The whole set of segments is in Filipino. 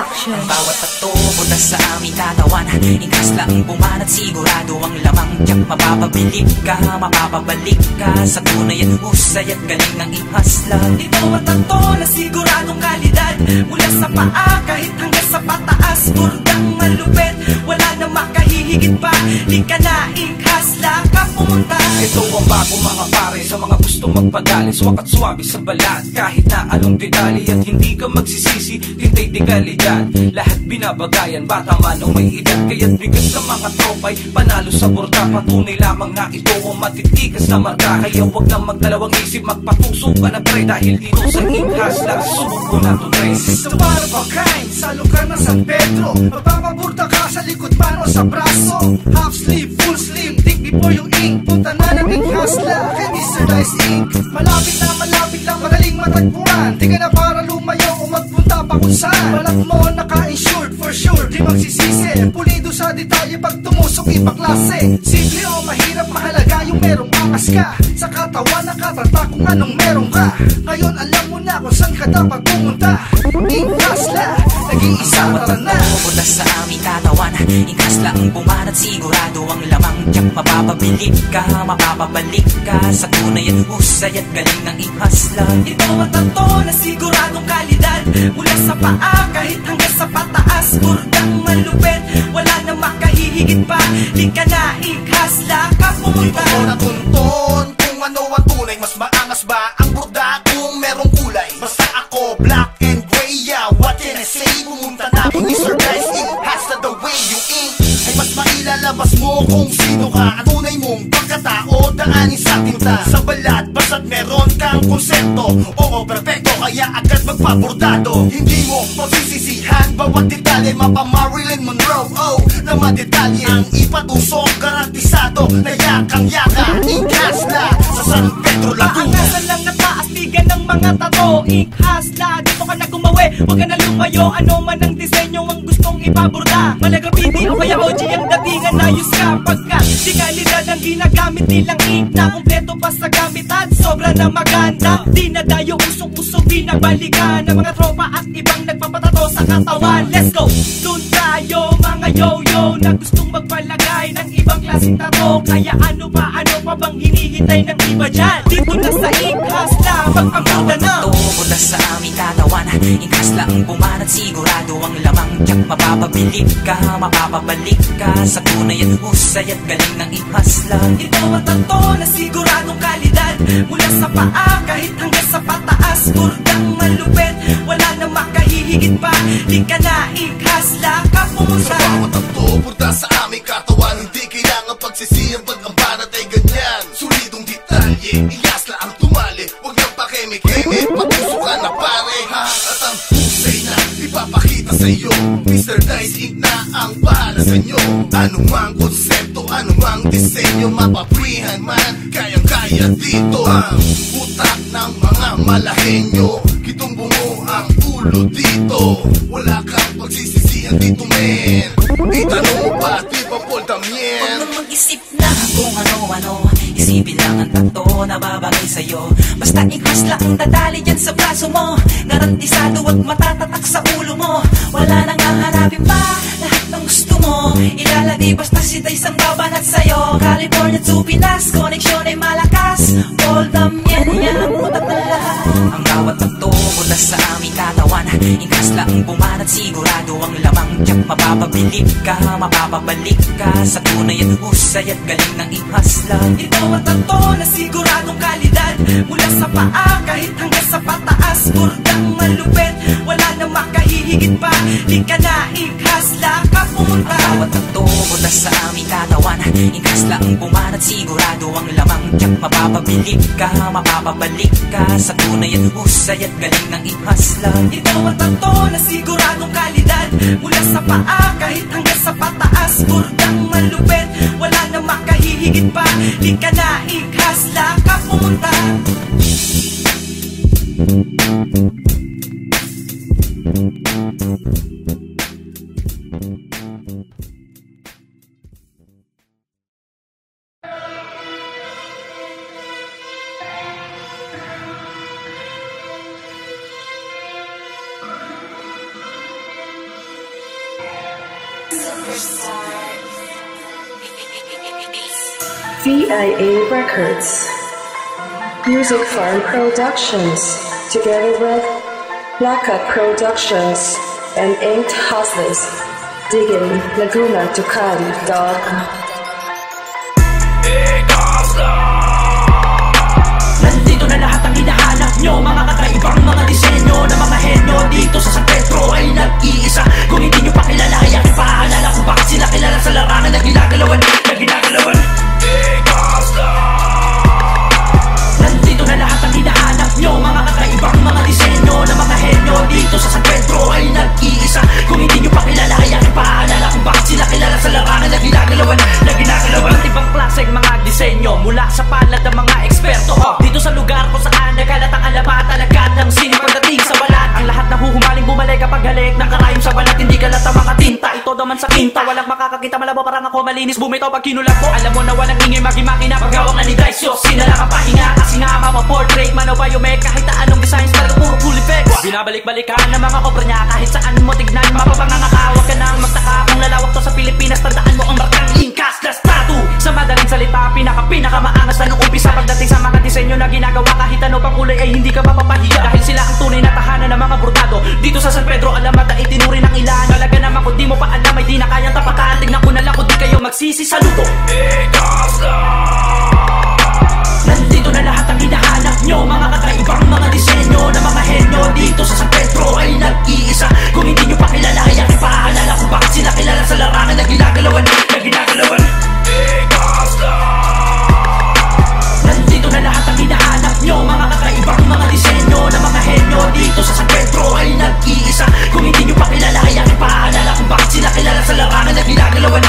Production. Ang bawat tato mula sa aming katawan, ingkas lang bumanat, sigurado ang lamang tiyak. Mapapabilib ka, mapapabalik ka sa tunay at husay at galing ng ihaslan. Ito ang tato na siguradong kalidad, mula sa paa kahit hanggang sa pataas. Burdang malupit, wala na makahihigit pa. Di ka na ihasla ka pumunta. Ito ang bago mga pare sa mga gustong magpadali. Swak at swabe sa balat, kahit na anong detalye. At hindi ka magsisisi, hintay di kalidad. Lahat binabagayan, bata man o may edad. Kaya't bigas ng mga tropay, panalo sa borda. Patunay lamang na ito ang matitikas na marka. Kaya wag na magdalawang isip, magpatuso ka na pre. Dahil dito sa ihasla, subok ko na to pre. Sa one of a kind, sa lugar ng San Pedro, magpapaburda ka sa likod man o sa braso. Half sleeve, full sleeve, think before you ink. Punta na ng ihasla kay Mr. Dice Inc. Malapit lang, madaling matagpuan. Di ka na para lumayo o magpunta pa kung saan. Balak mo naka-insured for sure, di magsisisi. Pulido sa detalye pag tumusok ipaklase. Simple o mahirap, mahalaga yung merong angas ka. Sa katawan nakatata kung anong meron ka. Ngayon alam mo na kung saan ka dapat pumunta. Ihasla, nag-iisa tara na. Mula sa aming katawan, ingkas lang bumanat, sigurado ang lamang tiyak. Mapapabilib ka, mapapabalik ka sa tunay at husay at galing ng ihaslan. Ito ang tato na siguradong kalidad, mula sa paa kahit hanggang sa pataas. Burdang malupit, wala na makahihigit pa. Di ka na ihasla ka pumunta. Dito ko natunton kung ano ang tunay. Mas maangas ba ang burda kung merong kulay? Basta ako black and gray, yeah, what can I say? Pumunta na kung Mr. Dice Inc. Hasla the way you ink. Ay mas mailalabas mo kung sino ka. Ang tunay mong pagkatao, daanin sa tinta. Sa balat, basta't meron kang konsepto. Oo, perfecto, kaya agad magpabordado. Hindi mo pagsisisihan, bawat detalye. Mapa Marilyn Monroe, oh, na madetalye. Ang ipatusok, garantisado, na yakang-yaka. Ihasla sa San Pedro, Laguna. Aangasan lang na taas-tigan ng mga tato. Ihasla, dito ka na gumawi, huwag ka na lumayo. Ano man ang disenyo ang gustong ipaburda. Malagrafiti o kaya OG ang datingan, ayos ka. Pagka di kalidad ang ginagamit nilang ink, na kumpleto pa sa gamitan, sobra na maganda. Di na dayo usong-usong binabalikan ng mga tropa at ibang nagpapatato sa katawan. Let's go! Dun tayo mga yo-yo na gustong magpalagay ng ibang klaseng tato. Kaya ano pa bang hinihintay ng iba dyan? Dito na sa ihasla, magpapunta na. Mula sa aming katawan, ingkas lang bumanat, sigurado ang lamang tiyak. Mapapabilib ka, mapapabalik ka sa tunay at husay at galing ng ihaslan. Ito ang tato na siguradong kalidad, mula sa paa kahit hanggang sa pataas. Burdang malupit, wala na makahihigit pa. Di ka na ihasla ka pumunta. Sa bawat tato, burda sa aming katawan. Hindi kailangan pagsisiyan pag ang banat ay ganyan. Solidong detalye, ihasla ang tumali. Huwag nang pakeme-keme, patuso ka na pare ha. At ang husay na ipapakita sa iyo, Mr. Dice Inc. na ang bahala sa inyo. Anumang konsepto, anumang disenyo, mapaprihan man, kayang-kaya dito. Ang utak ng mga malahenyo, kitumbo mo ang ulo dito. Wala kang pagsisisihan dito men. Itanong mo ba, di ba Paul Damien? Huwag nang mag-isip na kung ano-ano, isipin lang ang tato na babagay sa'yo. Basta ihasla ang dadali dyan sa braso mo, garantisado at matatatak sa ulo mo. Wala nang hahanapin pa, lahat ng gusto mo ilalagay, basta si Dice ang babanat sa'yo. California to Pinas, koneksyon ay malakas. Paul Damien, yan ang utak ng lahat. Ang bawat tato mula sa aming katawan, ingkas lang bumanat, sigurado ang lamang tiyak. Mapapabilib ka, mapapabalik ka sa tunay at husay at galing ng ihaslan. Ito ang tato na siguradong kalidad, mula sa paa kahit hanggang sa pataas. Burdang malupit, wala na makahihigit pa. Di ka na ihasla ka pumunta. Ang bawat tato mula sa aming katawan, ingkas lang bumanat, sigurado ang lamang tiyak. Mapapabilib ka, mapapabalik ka sa tunay at husay at galing ng ihaslan. Ito ang tato na siguradong kalidad, mula sa paa kahit hanggang sa pataas. Burdang malupit, wala na makahihigit pa. Di ka na ihasla ka pumunta. VIA Records, Music Farm Productions, together with Blackout Productions and Inked Hustlers, digging Laguna to Cali, dog. Nandito na lahat ang hinahanap nyo, mga kakaibang mga disenyo na mga henyo dito sa San Pedro ay nag-iisa. Kung hindi nyo pa kilala ay aking paalala kung bakit sila kilala sa larangan na ginagalawan, Nandito na lahat ang hinahanap nyo, mga kakaibang mga disenyo na mga henyo dito sa San Pedro ay nag-iisa. Kung hindi nyo pa kilala ay aking paalala kung bakit sila kilala sa larangan na ginagalawan, Ibang klaseng mga disenyo mula sa palad ng mga eksperto dito sa lugar kung saan nagalat ang alamat, alagad ng sine pagdating sa balat. Ang lahat na huhumaling bumalik kapag halik ng karayom sa balat, hindi kalat ang mga tinta. Ito daman sa tinta, walang makakakita, malabo parang ako malinis bumitaw pag kinulat ko. Alam mo na walang ingay, maging-makina pag hawak na ni Daisyo. Sinala ka pahinga kasi nga mapa-portrait, mano-biomek, kahit na anong designs talaga puro full effects. Binabalik-balikan ng mga obra niya kahit saan mo tignan, mapapangangakawag ka nang magtaka kung lalawak to sa Pilipinas. Tandaan mo ang markang Incas Las Tattoo. Sa madaling salita, pinaka-maangas na nung umpisa pagdating sa mga disenyo na ginagawa. Kahit ano pang kulay ay hindi ka mapapahiya, dahil sila ang tunay na tahanan ng mga bordado dito sa San Pedro. Alamat na itinurin ng ilan, talaga naman kung di mo pa alam ay di na kayang tapatan. Tignan ko na lang kung di kayo magsisi sa luto. Nandito na lahat ang hinahanap nyo, mga kakaibang mga disenyo na mga henyo dito sa San Pedro ay nag-iisa. Kung hindi nyo pa kilala ay aking paalala kung bakit sila kilala sa larangan na ginagalawan, Nandito na lahat ang hinahanap nyo, mga kakaibang mga disenyo na mga henyo dito sa San Pedro ay nag-iisa. Kung hindi nyo pa kilala ay aking paalala kung bakit sila kilala sa larangan na ginagalawan,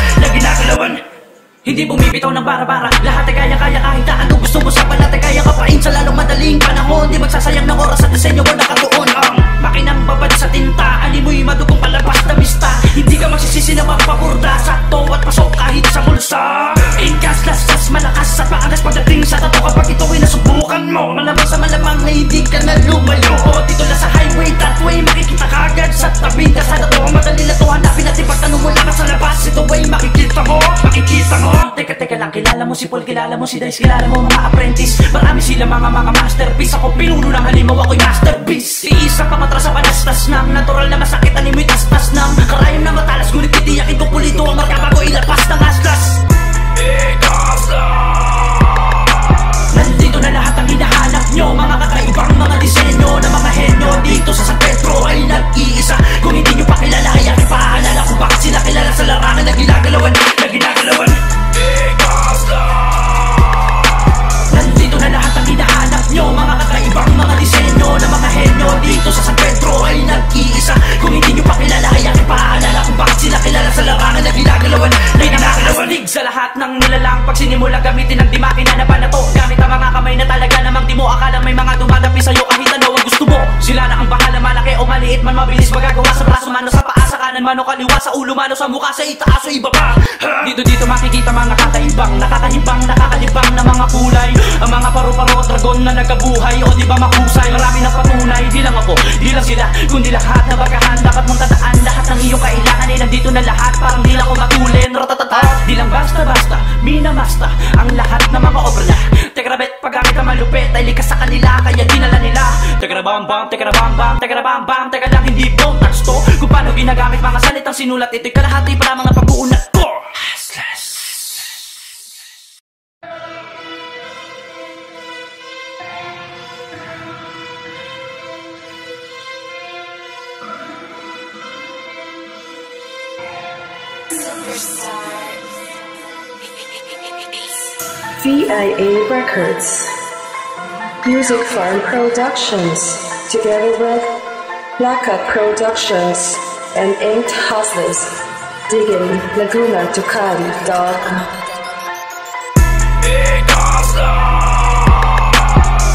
Hindi bumibitaw ng bara-bara, lahat ay kaya-kaya kahit na ano gusto mo sa balat ay kaya kapain sa lalong madaling panahon. Di magsasayang ng oras at disenyo mo nakatuon ang makinang babad sa tinta, alimoy madugong palabas na mista. Hindi ka magsisisi na magpaburda sa to at pasok kahit sa bulsa. Incas, lasas, malakas at maangas pagdating sa tato. Kapag ito ay nasubukan mo, malamang sa malamang na hindi ka na lumayo. O dito lang sa highway, that way makikita ka agad sa tabi ka sa tato. Ang madali na to hanapin at ipagtanong mo lang sa labas. Ito ay makikita mo. Teka lang, kilala mo si Paul, kilala mo si Dice, kilala mo mga apprentice. Marami sila mga masterpiece. Ako pinuno ng halimaw, ako'y masterpiece. Iisa pang atras sa panastas ng natural na masakit, animoy tastas ng karayom na matalas. Ngunit titiyakin ko pulito ang marka bago ilapas ng aslas. Nandito na lahat ang hinahanap nyo, mga kakaibang mga disenyo na mga henyo dito sa San Pedro ay nag-iisa. Kung hindi nyo pa kilala ay aking paalala kung bakit sila kilala sa larangan na ginagalawan, Nandito na lahat ang hinahanap nyo, mga kakaibang mga disenyo na mga henyo dito sa San Pedro ay nag-iisa. Kung hindi nyo pa kilala ay aking paalala kung bakit sila kilala sa larangan na ginagalawan, Astig sa lahat ng nilalang pag sinimula gamitin ang di makina na banato. Gamit ang mga kamay na talaga namang di mo akala may mga dumadapi sa'yo kahit ano ang gusto mo. Sila na ang bahala, malaki o maliit man, mabilis magagawa sa braso, mano sa paa, sa kanan, mano kaliwa, sa ulo, mano sa mukha, sa itaas o ibaba. Dito makikita mga kakaibang, nakakahibang, nakakalibang na mga kulay. Ang mga paru-paro, dragon na nagabuhay, o di ba mahusay? Marami na patunay, di lang ako, di lang sila, kundi lahat na bagahan. Dapat mong tandaan, lahat ng iyong kailangan ay nandito na lahat. Parang di lang ko matulin, ratatata. Di lang basta-basta, minamasta ang lahat ng mga obra na. Tekrabet, paggamit ang malupit ay likas sa kanila, kaya dinala nila. Tekrabam-bam, tekrabam-bam, tekrabam-bam. Teka lang, hindi pong touch to kung paano ginagamit mga salitang sinulat. Ito'y kalahati para mga pag-uunat ko. VIA Records, Music Farm Productions, together with Blackout Productions and Inked Hustlers, digging Laguna to Cali, dog.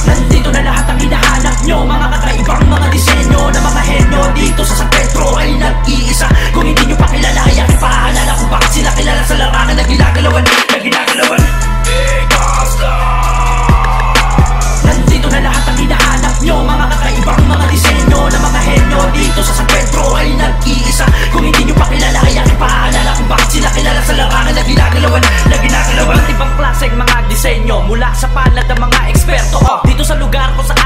Nandito na lahat ang hinahanap nyo, mga kakaibang mga disenyo na mga henyo dito sa San Pedro ay nag-iisa. Kung hindi nyo pa kilala ay aking paalala kung bakit sila kilala sa larangan na ginagalawan, Nandito na lahat ang hinahanap nyo, mga kakaibang mga disenyo na mga henyo dito sa San Pedro ay nag-iisa. Kung hindi nyo pa kilala ay aking paalala kung bakit klaseng mga disenyo mula sa palad ng mga eksperto. Dito sa lugar ko sa